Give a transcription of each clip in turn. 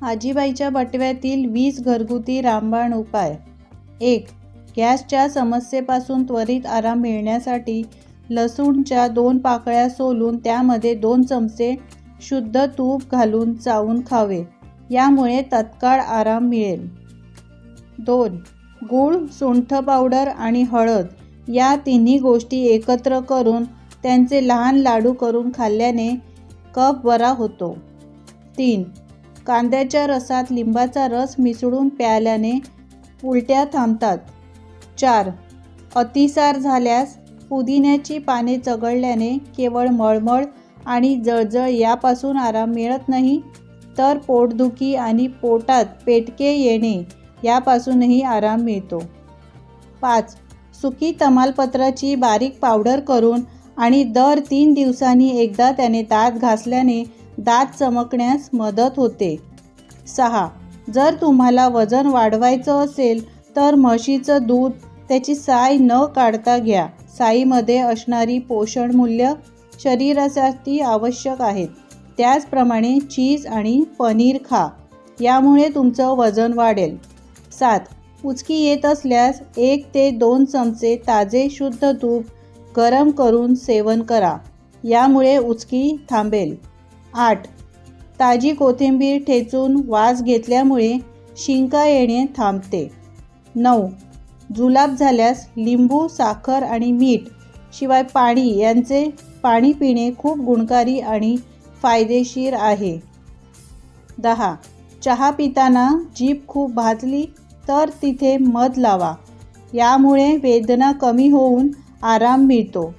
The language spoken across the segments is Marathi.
आजीबाईच्या बटव्यातील 20 घरगुती रामबाण उपाय. 1. गॅसच्या समस्येपासून त्वरित आराम मिळण्यासाठी लसूणच्या 2 पाकळ्या सोलून त्यामध्ये 2 चमचे शुद्ध तूप घालून चावून खावे. यामुळे तत्काळ आराम मिळेल. 2. गूळ, सुंठ पावडर आणि हळद या तिन्ही गोष्टी एकत्र करून त्यांचे लहान लाडू करून खाल्ल्याने कफ बरा होतो. 3. कांद्याच्या रसात लिंबाचा रस मिसळून प्यायल्याने उलट्या थांबतात. 4. अतिसार झाल्यास पुदिन्याची पाने चघळल्याने केवळ मळमळ आणि जळजळ यापासून आराम मिळत नाही, तर पोटदुखी आणि पोटात पेटके येणे यापासूनही आराम मिळतो. 5. सुकी तमालपत्राची बारीक पावडर करून आणि दर 3 दिवसांनी एकदा त्याने दात घासल्याने दात चमकण्यास मदत होते. 6. जर तुम्हाला वजन वाढवायचं असेल तर म्हशीचं दूध त्याची साय न काढता घ्या. साईमध्ये असणारी पोषण मूल्य शरीरासाठी आवश्यक आहेत. त्याचप्रमाणे चीज आणि पनीर खा, यामुळे तुमचं वजन वाढेल. 7. उचकी येत असल्यास 1 ते 2 चमचे ताजे शुद्ध तूप गरम करून सेवन करा, यामुळे उचकी थांबेल. 8. ताजी कोथिंबीर ठेचून वास घेतल्यामुळे शिंका येणे थांबते. 9. जुलाब झाल्यास लिंबू, साखर आणि मीठ शिवाय पाणी यांचे पाणी पिणे खूप गुणकारी आणि फायदेशीर आहे. 10. चहा पिताना जीभ खूप भाजली तर तिथे मध लावा, यामुळे वेदना कमी होऊन आराम मिळतो.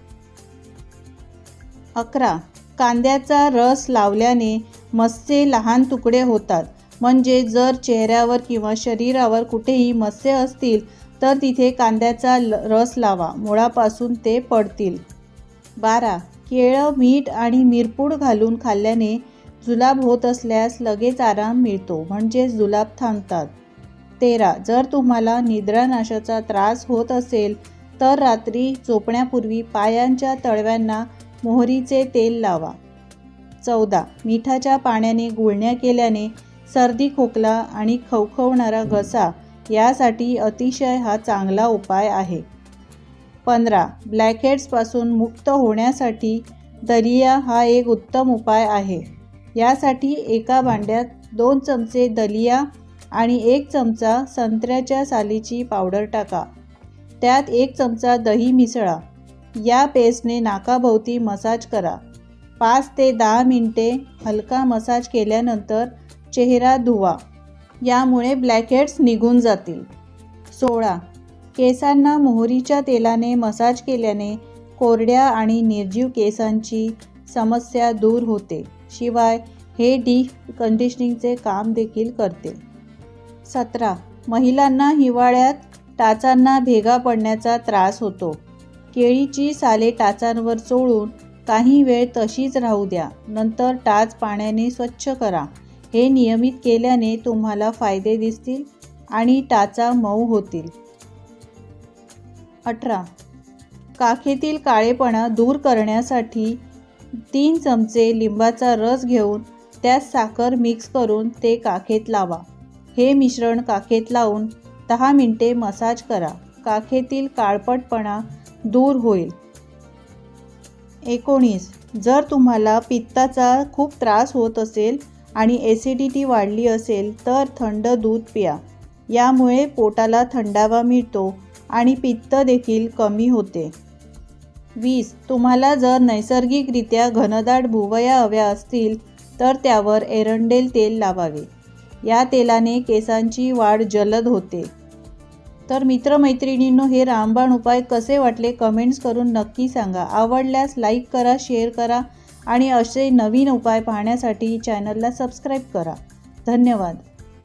11. कांद्याचा रस लावल्याने मस्से लहान तुकडे होतात, म्हणजे जर चेहऱ्यावर किंवा शरीरावर कुठेही मस्से असतील तर तिथे कांद्याचा रस लावा, मुळापासून ते पडतील. 12. केळं, मीठ आणि मिरपूड घालून खाल्ल्याने जुलाब होत असल्यास लगेच आराम मिळतो, म्हणजे जुलाब थांबतात. 13. जर तुम्हाला निद्रानाशाचा त्रास होत असेल तर रात्री झोपण्यापूर्वी पायांच्या तळव्यांना मोहरीचे तेल लावा. 14. मिठाच्या पाण्याने गुळण्या केल्याने सर्दी, खोकला आणि खवखवणारा घसा यासाठी अतिशय हा चांगला उपाय आहे. 15. ब्लॅकहेड्सपासून मुक्त होण्यासाठी दलिया हा एक उत्तम उपाय आहे. यासाठी एका भांड्यात 2 चमचे दलिया आणि 1 चमचा संत्र्याच्या सालीची पावडर टाका. त्यात 1 चमचा दही मिसळा. या पेस्टने नाकाभोवती मसाज करा. 5 ते 10 मिनिटे हलका मसाज केल्यानंतर चेहरा धुवा, यामुळे ब्लॅकहेड्स निघून जातील. 16. केसांना मोहरीच्या तेलाने मसाज केल्याने कोरड्या आणि निर्जीव केसांची समस्या दूर होते. शिवाय हे डीप कंडिशनिंगचे काम देखील करते. 17. महिलांना हिवाळ्यात टाचांना भेगा पडण्याचा त्रास होतो. केळीची साले टाचांवर चोळून काही वेळ तशीच राहू द्या, नंतर टाच पाण्याने स्वच्छ करा. हे नियमित केल्याने तुम्हाला फायदे दिसतील आणि टाचा मऊ होतील. 18. काखेतील काळेपणा दूर करण्यासाठी 3 चमचे लिंबाचा रस घेऊन त्यात साखर मिक्स करून ते काखेत लावा. हे मिश्रण काखेत लावून 10 मिनिटे मसाज करा. काखेतील काळपटपणा दूर होईल. 19. जर तुम्हाला पित्ताचा खूप त्रास होत असेल आणि ॲसिडिटी वाढली असेल तर थंड दूध प्या. यामुळे पोटाला थंडावा मिळतो आणि पित्त देखील कमी होते. 20. तुम्हाला जर नैसर्गिकरित्या घनदाट भुवया हव्या असतील तर त्यावर एरंडेल तेल लावावे. या तेलाने केसांची वाढ जलद होते. तर मित्रमैत्रिणींनो, हे रामबाण उपाय कसे वाटले कमेंट्स करून नक्की सांगा. आवडल्यास लाईक करा, शेअर करा आणि असे नवीन उपाय पाहण्यासाठी चॅनलला सबस्क्राईब करा. धन्यवाद.